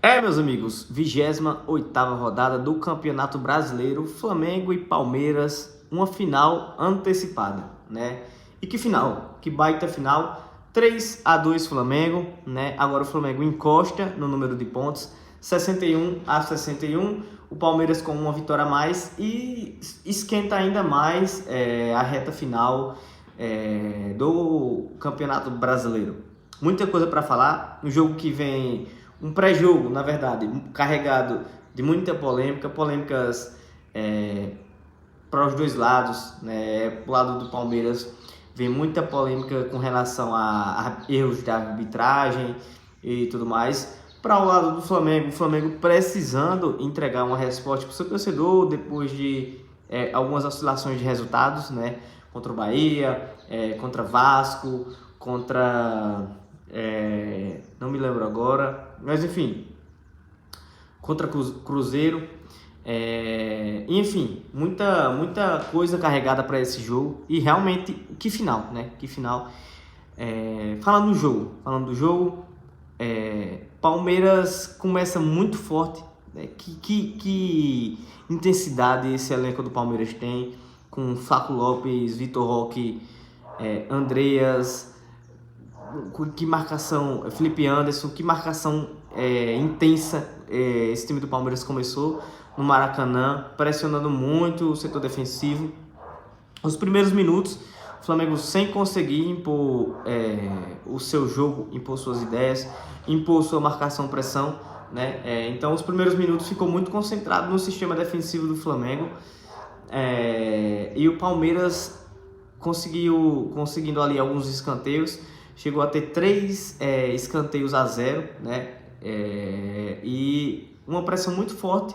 Meus amigos, 28ª rodada do Campeonato Brasileiro, Flamengo e Palmeiras, uma final antecipada, né? E que final, que baita final, 3-2 Flamengo, né? Agora o Flamengo encosta no número de pontos, 61-61, o Palmeiras com uma vitória a mais e esquenta ainda mais a reta final do Campeonato Brasileiro. Muita coisa para falar, um jogo que vem... Um pré-jogo, na verdade, carregado de muita polêmica, polêmicas para os dois lados, né? Pro lado do Palmeiras vem muita polêmica com relação a erros da arbitragem e tudo mais. Para o lado do Flamengo, o Flamengo precisando entregar uma resposta para o seu torcedor depois de algumas oscilações de resultados, né? Contra o Bahia, contra Vasco, contra... não me lembro agora, mas enfim, contra Cruzeiro, enfim, muita coisa carregada para esse jogo e realmente que final, né? Que final. Falando do jogo, Palmeiras começa muito forte, né? Que intensidade esse elenco do Palmeiras tem, com Flaco Lopes, Vitor Roque, Andreas. Que marcação, Felipe Anderson, que marcação intensa esse time do Palmeiras começou no Maracanã, pressionando muito o setor defensivo. Os primeiros minutos, o Flamengo sem conseguir impor o seu jogo, impor suas ideias, impor sua marcação-pressão, né? Então os primeiros minutos ficou muito concentrado no sistema defensivo do Flamengo, e o Palmeiras conseguindo ali alguns escanteios. Chegou a ter 3 escanteios a 0, né? E uma pressão muito forte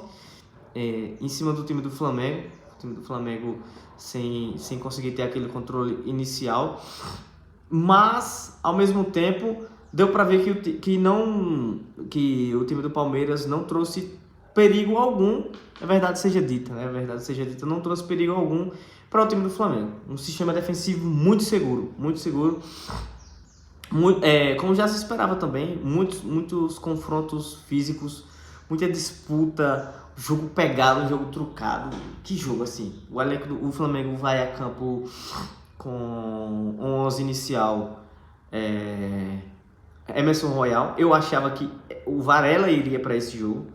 em cima do time do Flamengo. O time do Flamengo sem conseguir ter aquele controle inicial. Mas, ao mesmo tempo, deu para ver que o time do Palmeiras não trouxe perigo algum. A verdade seja dita, né? A verdade seja dita, não trouxe perigo algum para o time do Flamengo. Um sistema defensivo muito seguro, muito seguro. Como já se esperava também, muitos confrontos físicos, muita disputa, jogo pegado, jogo trucado. Que jogo assim! O Flamengo vai a campo com 11 inicial, Emerson Royal. Eu achava que o Varela iria para esse jogo.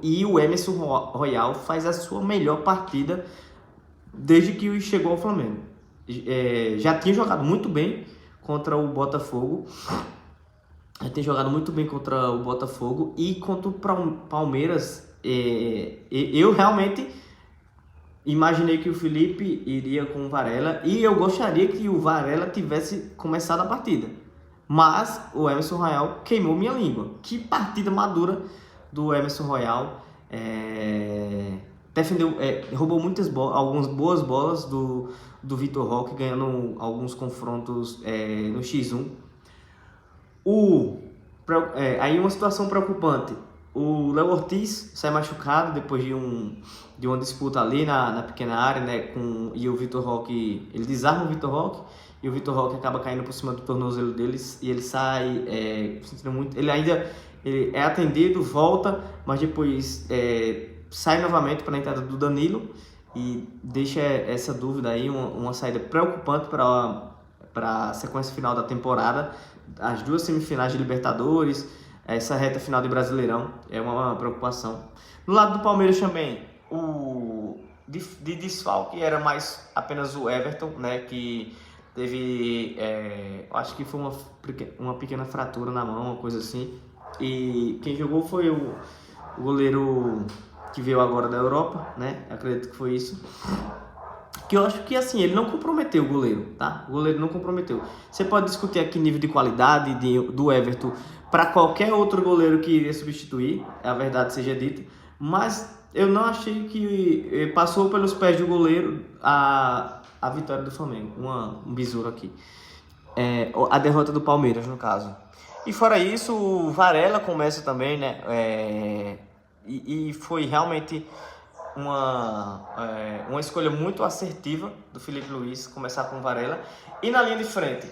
E o Emerson Royal faz a sua melhor partida desde que chegou ao Flamengo. Já tinha jogado muito bem contra o Botafogo. E contra o Palmeiras. Eu realmente imaginei que o Felipe iria com o Varela e eu gostaria que o Varela tivesse começado a partida. Mas o Emerson Royal queimou minha língua. Que partida madura do Emerson Royal. Defendeu, roubou algumas boas bolas do Vitor Roque, ganhando alguns confrontos no X1. Aí uma situação preocupante: o Léo Ortiz sai machucado depois de uma disputa ali na pequena área, né? E o Vitor Roque, ele desarma o Vitor Roque e o Vitor Roque acaba caindo por cima do tornozelo deles e ele sai sentindo muito. Ele é atendido, volta, mas depois sai novamente para a entrada do Danilo e deixa essa dúvida aí, uma saída preocupante para a sequência final da temporada, as 2 semifinais de Libertadores, essa reta final de Brasileirão, é uma preocupação. No lado do Palmeiras também, de desfalque era mais apenas o Everton, né, que teve, acho que foi uma pequena fratura na mão, uma coisa assim, e quem jogou foi o goleiro que veio agora da Europa, né? Acredito que foi isso. Que eu acho que assim, ele não comprometeu o goleiro, tá? O goleiro não comprometeu. Você pode discutir aqui nível de qualidade do Everton para qualquer outro goleiro que iria substituir, a verdade seja dita, mas eu não achei que passou pelos pés do goleiro a vitória do Flamengo. Um besouro aqui. A derrota do Palmeiras, no caso. E fora isso, o Varela começa também, né? E foi realmente uma escolha muito assertiva do Felipe Luiz começar com o Varela. E na linha de frente,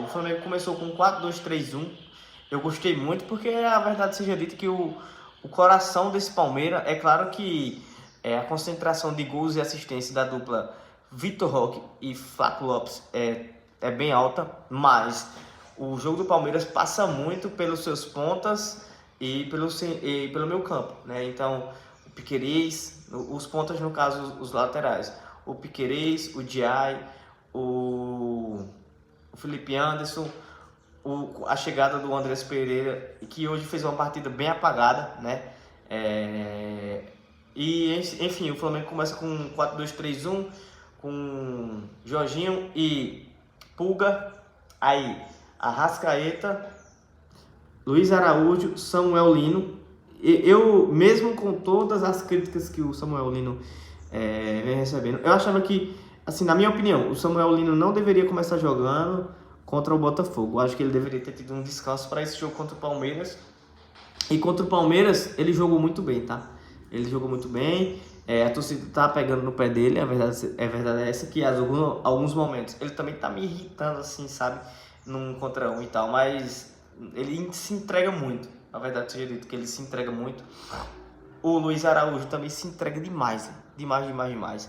o Flamengo começou com 4-2-3-1. Eu gostei muito porque a verdade seja dita que o coração desse Palmeiras, é claro que a concentração de gols e assistência da dupla Vitor Roque e Flaco Lopes é bem alta, mas o jogo do Palmeiras passa muito pelos seus pontas e pelo meio campo, né? Então, o Piquerez, os pontas no caso, os laterais, o Piquerez, o Diay, o Felipe Anderson, a chegada do Andrés Pereira, que hoje fez uma partida bem apagada, né? E enfim, o Flamengo começa com 4-2-3-1, com Jorginho e Pulga, aí Arrascaeta, Luiz Araújo, Samuel Lino. Eu, mesmo com todas as críticas que o Samuel Lino vem recebendo, eu achava que, assim, na minha opinião, o Samuel Lino não deveria começar jogando contra o Botafogo. Eu acho que ele deveria ter tido um descanso para esse jogo contra o Palmeiras. E contra o Palmeiras, ele jogou muito bem, tá? Ele jogou muito bem. A torcida tá pegando no pé dele. A verdade é essa, que alguns momentos ele também tá me irritando, assim, sabe? Num contra um e tal. Mas ele se entrega muito. A verdade seja dito que ele se entrega muito. O Luiz Araújo também se entrega demais. Né? Demais.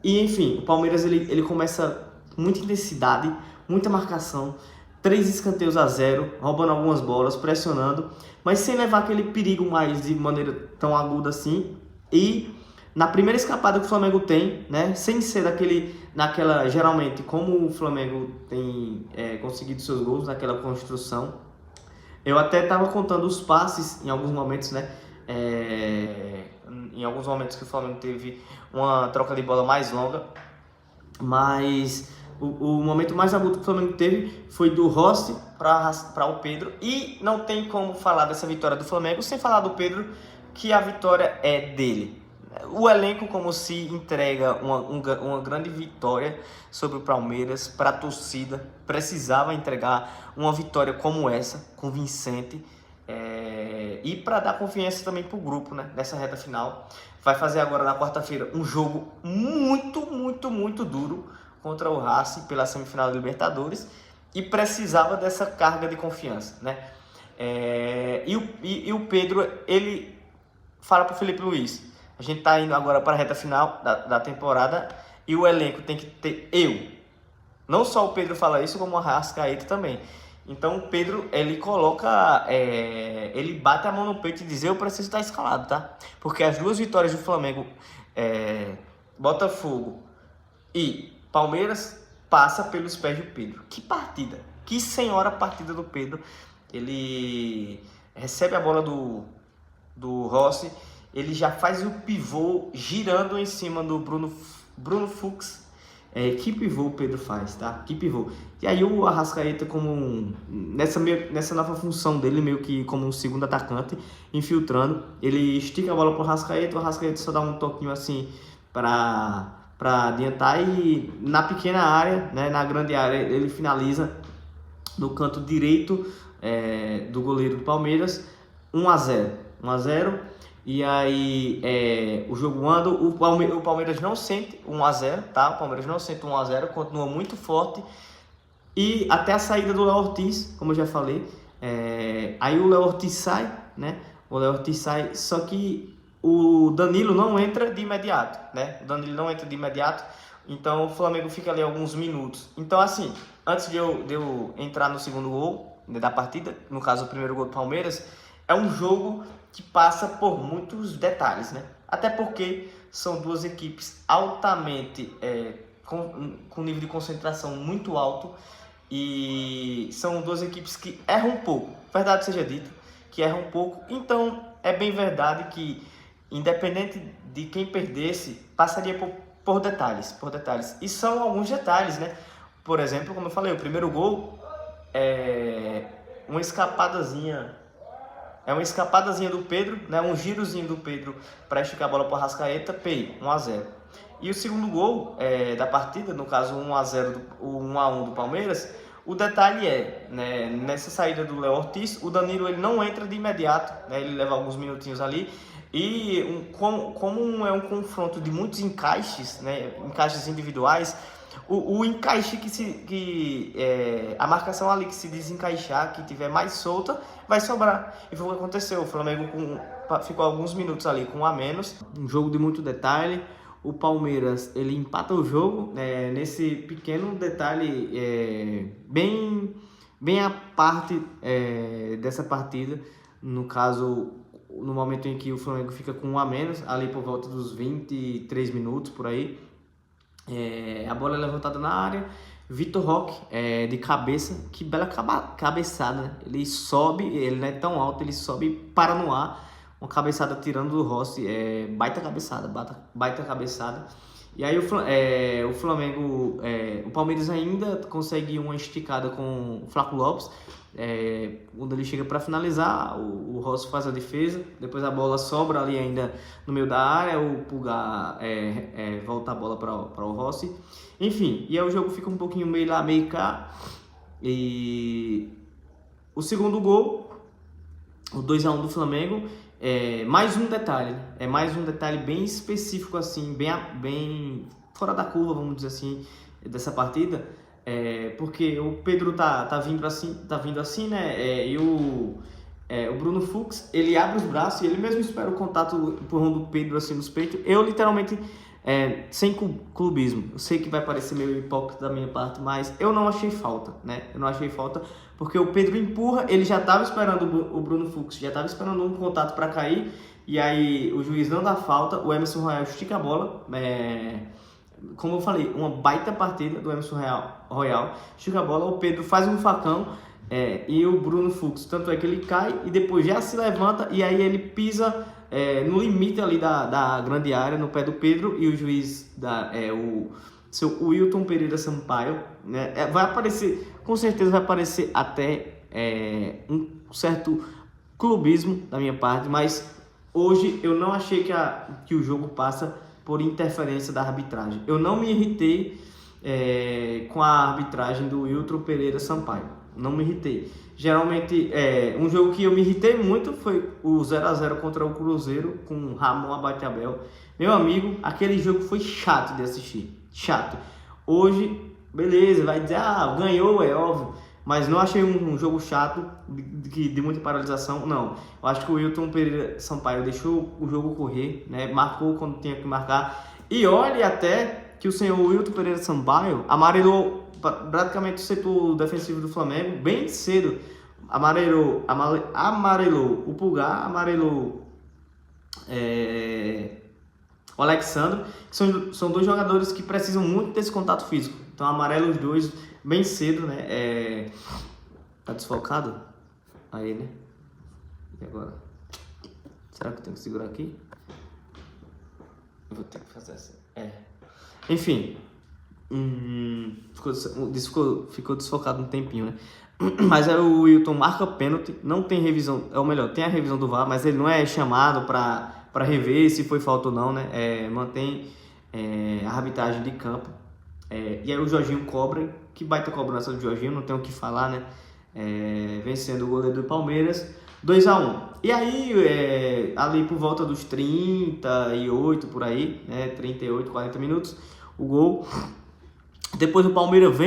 E, enfim, o Palmeiras ele começa com muita intensidade, muita marcação, 3 escanteios a 0, roubando algumas bolas, pressionando, mas sem levar aquele perigo mais de maneira tão aguda assim. E na primeira escapada que o Flamengo tem, né, sem ser naquela, geralmente, como o Flamengo tem conseguido seus gols, naquela construção, eu até estava contando os passes em alguns momentos, né, em alguns momentos que o Flamengo teve uma troca de bola mais longa, mas o momento mais agudo que o Flamengo teve foi do Rossi para o Pedro. E não tem como falar dessa vitória do Flamengo sem falar do Pedro, que a vitória é dele. O elenco, como se entrega uma grande vitória sobre o Palmeiras para a torcida, precisava entregar uma vitória como essa, convincente, e para dar confiança também para o grupo, né, nessa reta final. Vai fazer agora na quarta-feira um jogo muito duro contra o Racing pela semifinal da Libertadores, e precisava dessa carga de confiança, né? E o Pedro, ele fala para o Felipe Luiz: a gente tá indo agora para a reta final da temporada e o elenco tem que ter não só o Pedro fala isso, como o Arrascaeta também. Então o Pedro, ele coloca, ele bate a mão no peito e diz: eu preciso estar escalado, tá? Porque as 2 vitórias do Flamengo, Botafogo e Palmeiras, passa pelos pés do Pedro. Que partida, que senhora partida do Pedro. Ele recebe a bola do Rossi, ele já faz o pivô girando em cima do Bruno Fux. Que pivô o Pedro faz, tá? Que pivô. E aí o Arrascaeta, nessa nova função dele, meio que como um segundo atacante, infiltrando, ele estica a bola pro Arrascaeta, o Arrascaeta só dá um toquinho assim para adiantar, e na pequena área, né, na grande área, ele finaliza no canto direito do goleiro do Palmeiras, 1-0. E aí o jogo anda, o Palmeiras não sente 1-0, tá? O Palmeiras não sente 1-0, continua muito forte. E até a saída do Léo Ortiz, como eu já falei, aí o Léo Ortiz sai, né? O Léo Ortiz sai, só que o Danilo não entra de imediato, né? O Danilo não entra de imediato, então o Flamengo fica ali alguns minutos. Então, assim, antes de eu entrar no segundo gol, né, da partida, no caso o primeiro gol do Palmeiras, é um jogo que passa por muitos detalhes, né? Até porque são 2 equipes altamente, com nível de concentração muito alto, e são 2 equipes que erram um pouco, verdade seja dita, que erram um pouco. Então é bem verdade que, independente de quem perdesse, passaria por detalhes. E são alguns detalhes, né? Por exemplo, como eu falei, o primeiro gol é uma escapadazinha do Pedro, né? Um girozinho do Pedro para esticar a bola para o Arrascaeta, 1-0. E o segundo gol da partida, no caso 1-1 do Palmeiras, o detalhe né, nessa saída do Léo Ortiz, o Danilo ele não entra de imediato, né? Ele leva alguns minutinhos ali, e como é um confronto de muitos encaixes, né? Encaixes individuais, o encaixe a marcação ali que se desencaixar, que tiver mais solta, vai sobrar. E foi o que aconteceu. O Flamengo ficou alguns minutos ali com um a menos. Um jogo de muito detalhe. O Palmeiras, ele empata o jogo nesse pequeno detalhe, bem a parte dessa partida. No caso, no momento em que o Flamengo fica com um a menos, ali por volta dos 23 minutos, por aí. A bola é levantada na área, Vitor Roque de cabeça, que bela cabeçada, né? Ele sobe, ele não é tão alto, ele sobe e para no ar, uma cabeçada tirando do Rossi, baita cabeçada. E aí o Flamengo, o Palmeiras ainda consegue uma esticada com o Flaco Lopes, quando ele chega para finalizar, o Rossi faz a defesa, depois a bola sobra ali ainda no meio da área, o Pulgar volta a bola para o Rossi, enfim, e aí o jogo fica um pouquinho meio lá, meio cá, e o segundo gol, o 2-1 do Flamengo, mais um detalhe bem específico assim, bem fora da curva, vamos dizer assim, dessa partida. Porque o Pedro tá vindo assim, né? E o Bruno Fux, ele abre os braços e ele mesmo espera o contato, empurrão do Pedro assim nos peitos. Eu literalmente, sem clubismo, eu sei que vai parecer meio hipócrita da minha parte, mas eu não achei falta, né? Eu não achei falta, porque o Pedro empurra, ele já tava esperando o Bruno Fux, já tava esperando um contato para cair, e aí o juiz não dá falta, o Emerson Royal estica a bola, como eu falei, uma baita partida do Emerson Royal, estica a bola, o Pedro faz um facão, e o Bruno Fux, tanto é que ele cai e depois já se levanta, e aí ele pisa no limite ali da grande área, no pé do Pedro, e o juiz, o seu Wilton Pereira Sampaio, né, vai aparecer, com certeza vai aparecer até um certo clubismo da minha parte, mas hoje eu não achei que o jogo passa por interferência da arbitragem. Eu não me irritei com a arbitragem do Wilton Pereira Sampaio. Não me irritei. Geralmente, um jogo que eu me irritei muito foi o 0-0 contra o Cruzeiro com Ramon Abateabel. Meu amigo, aquele jogo foi chato de assistir. Chato. Hoje, beleza, vai dizer, ganhou, é óbvio. Mas não achei um jogo chato, de muita paralisação, não. Eu acho que o Wilton Pereira Sampaio deixou o jogo correr, né? Marcou quando tinha que marcar. E olha até que o senhor Wilton Pereira Sampaio amarelou praticamente o setor defensivo do Flamengo bem cedo. Amarelou o Pulgar, amarelou o Alexandre, que são dois jogadores que precisam muito desse contato físico. Então amarelo os dois bem cedo, né? Tá desfocado? Aí, né? E agora? Será que eu tenho que segurar aqui? Eu vou ter que fazer assim. Enfim. Ficou desfocado um tempinho, né? Mas aí o Wilton marca pênalti, não tem revisão, ou melhor, tem a revisão do VAR, mas ele não é chamado para rever se foi falta ou não, né? Mantém a arbitragem de campo. E aí o Jorginho cobra, que baita cobrança do Jorginho, não tem o que falar, né? Vencendo o goleiro do Palmeiras, 2-1. E aí, ali por volta dos 38, por aí, né? 38, 40 minutos, o gol. Depois o Palmeiras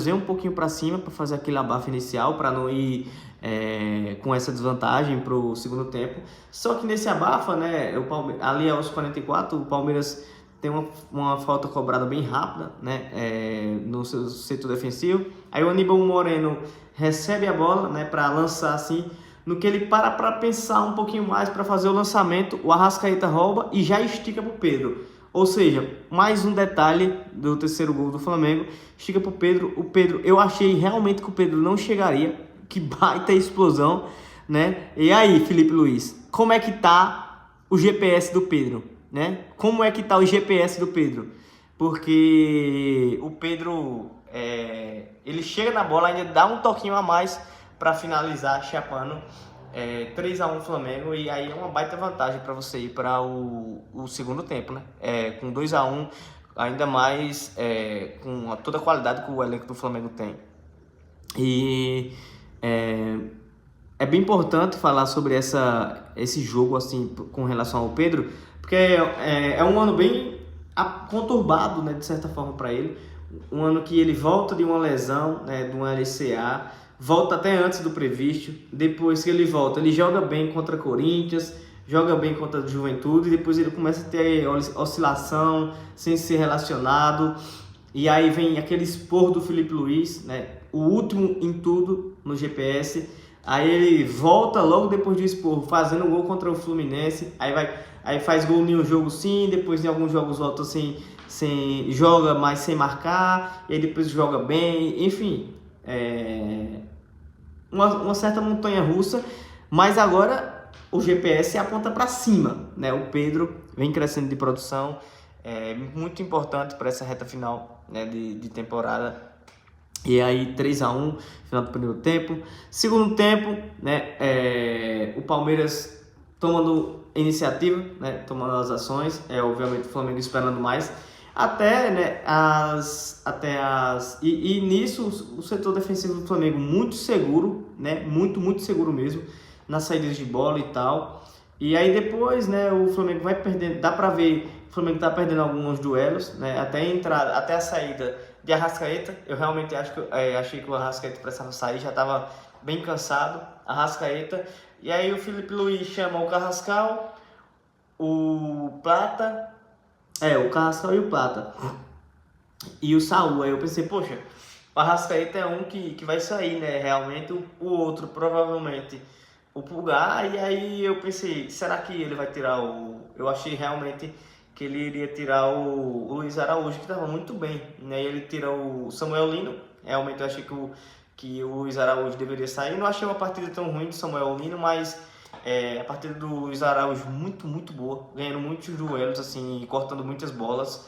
vem um pouquinho para cima para fazer aquele abafo inicial, para não ir com essa desvantagem para o segundo tempo. Só que nesse abafa, né, ali aos 44, o Palmeiras tem uma falta cobrada bem rápida, né, no seu setor defensivo. Aí o Aníbal Moreno recebe a bola, né, para lançar assim. No que ele para pensar um pouquinho mais para fazer o lançamento, o Arrascaeta rouba e já estica para o Pedro. Ou seja, mais um detalhe do terceiro gol do Flamengo, estica para o Pedro. O Pedro, eu achei realmente que o Pedro não chegaria, que baita explosão, né? E aí, Felipe Luiz, como é que tá o GPS do Pedro, né? Como é que tá o GPS do Pedro? Porque o Pedro, ele chega na bola, ainda dá um toquinho a mais para finalizar, chapando. 3-1 Flamengo, e aí é uma baita vantagem para você ir para o segundo tempo, né? Com 2-1, ainda mais com toda a qualidade que o elenco do Flamengo tem. E é bem importante falar sobre esse jogo assim com relação ao Pedro, porque é um ano bem conturbado, né, de certa forma para ele. um ano que ele volta de uma lesão, né, de uma LCA, volta até antes do previsto. Depois que ele volta, ele joga bem contra Corinthians, joga bem contra a Juventude, e depois ele começa a ter oscilação, sem ser relacionado. E aí vem aquele esporro do Felipe Luiz, né, o último em tudo no GPS. Aí ele volta logo depois do esporro, fazendo um gol contra o Fluminense. Aí faz gol em um jogo sim, depois em alguns jogos volta joga, mas sem marcar, e aí depois joga bem, enfim, uma certa montanha russa, mas agora o GPS aponta para cima, né? O Pedro vem crescendo de produção, muito importante para essa reta final, né, de temporada. E aí 3-1, final do primeiro tempo. Segundo tempo, né, o Palmeiras tomando iniciativa, né, tomando as ações, obviamente o Flamengo esperando mais. E nisso o setor defensivo do Flamengo muito seguro, né? Muito seguro mesmo nas saídas de bola e tal. E aí depois, né, o Flamengo vai perdendo, dá pra ver, o Flamengo tá perdendo alguns duelos, né? Até a saída de Arrascaeta. Eu realmente achei que o Arrascaeta precisava sair, já tava bem cansado, Arrascaeta. E aí o Felipe Luiz chama o Carrascal, o Plata. O Carrascal e o Plata. E o Saúl. Aí eu pensei, poxa, o Arrascaeta é um que vai sair, né? Realmente, o outro, provavelmente, o Pulgar. E aí eu pensei, será que ele vai tirar Eu achei realmente que ele iria tirar o Luiz Araújo, que estava muito bem, né? E ele tira o Samuel Lino. Realmente eu achei que o Luiz Araújo deveria sair. Não achei uma partida tão ruim do Samuel Lino, mas... a partida do Luiz Araújo muito boa, ganhando muitos duelos, assim, cortando muitas bolas.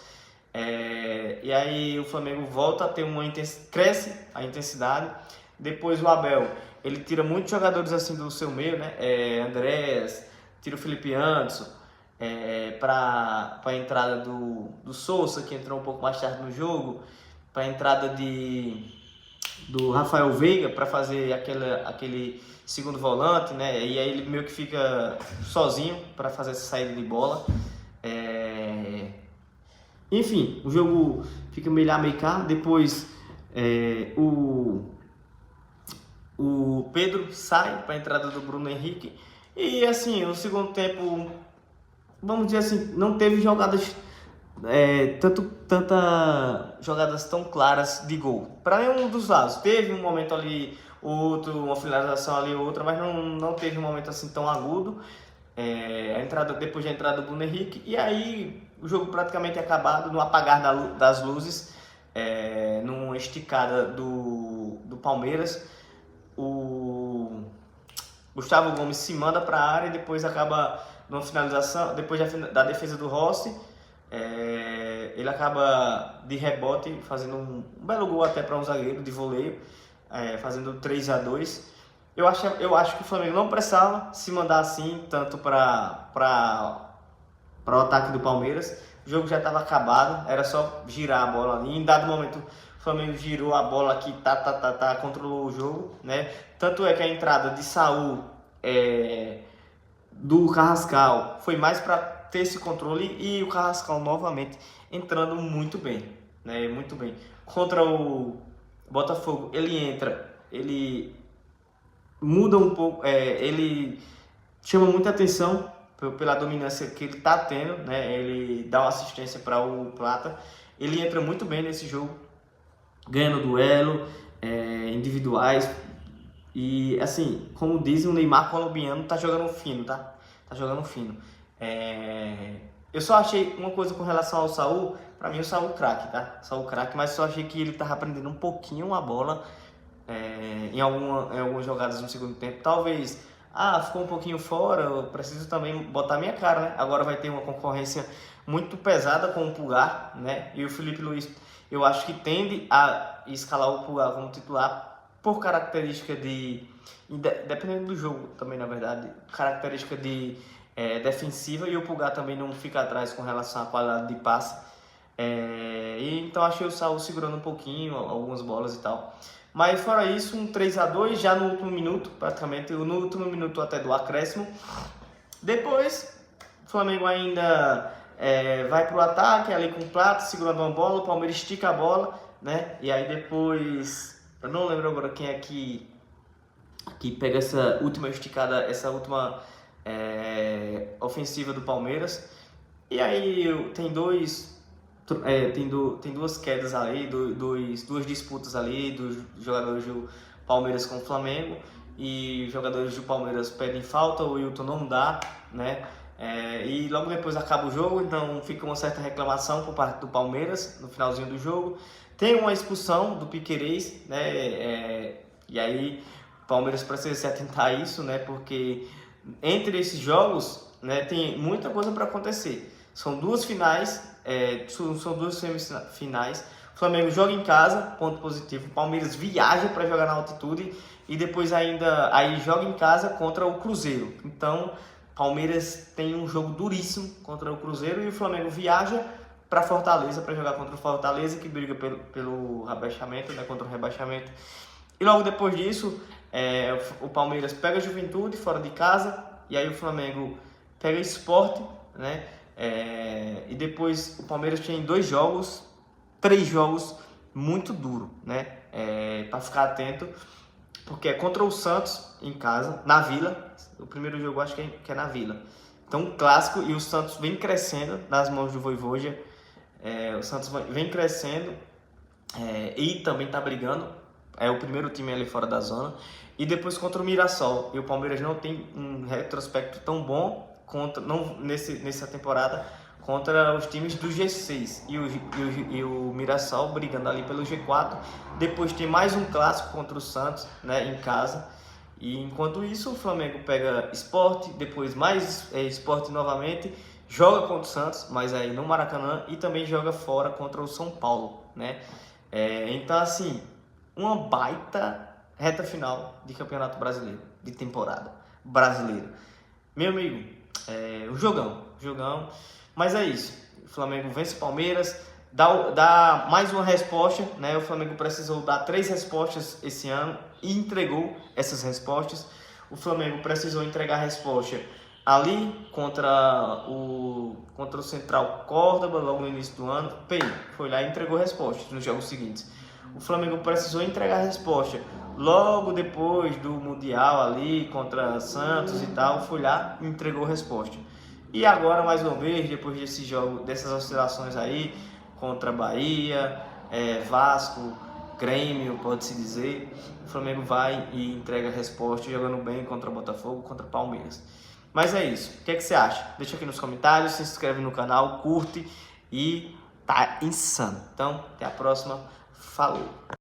E aí o Flamengo volta a ter cresce a intensidade. Depois o Abel, ele tira muitos jogadores assim do seu meio, né? Andrés, tira o Felipe Anderson, para a entrada do Sousa, que entrou um pouco mais tarde no jogo, para a entrada do Rafael Veiga, para fazer aquele segundo volante, né? E aí ele meio que fica sozinho para fazer essa saída de bola. Enfim, o jogo fica meio lá, meio cá. Depois o Pedro sai para a entrada do Bruno Henrique. E assim, no segundo tempo, vamos dizer assim, não teve jogadas jogadas tão claras de gol para nenhum dos lados. Teve um momento ali, outro, uma finalização ali, outra, mas não teve um momento assim tão agudo. Depois da entrada do Bruno Henrique, e aí o jogo praticamente acabado no apagar das luzes, numa esticada do Palmeiras. O Gustavo Gomes se manda para a área e depois acaba numa finalização, depois da defesa do Rossi. Ele acaba de rebote fazendo um belo gol até para um zagueiro de voleio, fazendo 3-2. Eu acho que o Flamengo não precisava se mandar assim tanto para o ataque do Palmeiras. O jogo já estava acabado, era só girar a bola ali. Em dado momento o Flamengo girou a bola aqui, controlou o jogo, né? Tanto é que a entrada de Saúl, do Carrascal, foi mais para ter esse controle, e o Carrascal novamente entrando muito bem, né? Muito bem. Contra o Botafogo, ele muda um pouco, ele chama muita atenção pela dominância que ele está tendo, né? Ele dá uma assistência para o Plata, ele entra muito bem nesse jogo, ganhando duelo, individuais, e assim, como dizem, o Neymar colombiano tá jogando fino, tá jogando fino. Eu só achei uma coisa com relação ao Saúl, para mim o Saúl craque, tá? Saúl craque, mas só achei que ele tava aprendendo um pouquinho a bola, em algumas jogadas no segundo tempo. Talvez, ficou um pouquinho fora, eu preciso também botar minha cara, né? Agora vai ter uma concorrência muito pesada com o Pulgar, né? E o Felipe Luiz, eu acho que tende a escalar o Pulgar como titular por característica dependendo do jogo também, na verdade, característica defensiva, e o Pulgar também não fica atrás com relação à qualidade de passe. E então achei o Saúl segurando um pouquinho algumas bolas e tal. Mas fora isso, um 3-2 já no último minuto, praticamente, no último minuto até do acréscimo. Depois, o Flamengo ainda vai para o ataque ali com o Plata, segurando uma bola, o Palmeiras estica a bola, né? E aí depois, eu não lembro agora quem é que pega essa última esticada, essa última ofensiva do Palmeiras. E aí tem duas quedas ali, duas disputas ali dos jogadores do Palmeiras com o Flamengo, e jogadores do Palmeiras pedem falta, o Wilton não dá, né? E logo depois acaba o jogo, então fica uma certa reclamação por parte do Palmeiras no finalzinho do jogo. Tem uma expulsão do Piquerez, né? E aí o Palmeiras precisa se atentar a isso, né? Porque entre esses jogos, né, tem muita coisa para acontecer. São duas finais, são duas semifinais. O Flamengo joga em casa, ponto positivo. O Palmeiras viaja para jogar na altitude e depois ainda aí joga em casa contra o Cruzeiro. Então, Palmeiras tem um jogo duríssimo contra o Cruzeiro e o Flamengo viaja para Fortaleza para jogar contra o Fortaleza, que briga pelo rebaixamento, né, contra o rebaixamento. E logo depois disso, o Palmeiras pega a Juventude fora de casa, e aí o Flamengo pega o Sport, né? E depois o Palmeiras tem 3 jogos muito duros, né? Para ficar atento, porque é contra o Santos em casa, na Vila. O primeiro jogo acho que é na Vila. Então, um clássico, e o Santos vem crescendo nas mãos do Vojvoda. O Santos vem crescendo e também está brigando. É o primeiro time ali fora da zona. E depois contra o Mirassol. E o Palmeiras não tem um retrospecto tão bom nessa temporada contra os times do G6. E o Mirassol brigando ali pelo G4. Depois tem mais um clássico contra o Santos, né, em casa. E enquanto isso, o Flamengo pega Sport, depois mais Sport novamente, joga contra o Santos, mas aí no Maracanã, e também joga fora contra o São Paulo, né? Então, assim, uma baita reta final de Campeonato Brasileiro, de temporada brasileira. Meu amigo, um jogão, mas é isso. O Flamengo vence o Palmeiras, dá mais uma resposta, né? O Flamengo precisou dar 3 respostas esse ano e entregou essas respostas. O Flamengo precisou entregar a resposta ali contra o Central Córdoba, logo no início do ano. Foi lá e entregou respostas nos jogos seguintes. O Flamengo precisou entregar a resposta logo depois do Mundial ali, contra Santos e tal. Foi lá e entregou a resposta. E agora, mais uma vez, depois desse jogo, dessas oscilações aí, contra Bahia, Vasco, Grêmio, pode-se dizer, o Flamengo vai e entrega a resposta, jogando bem contra Botafogo, contra Palmeiras. Mas é isso. O que você acha? Deixa aqui nos comentários, se inscreve no canal, curte e tá insano. Então, até a próxima. Falou!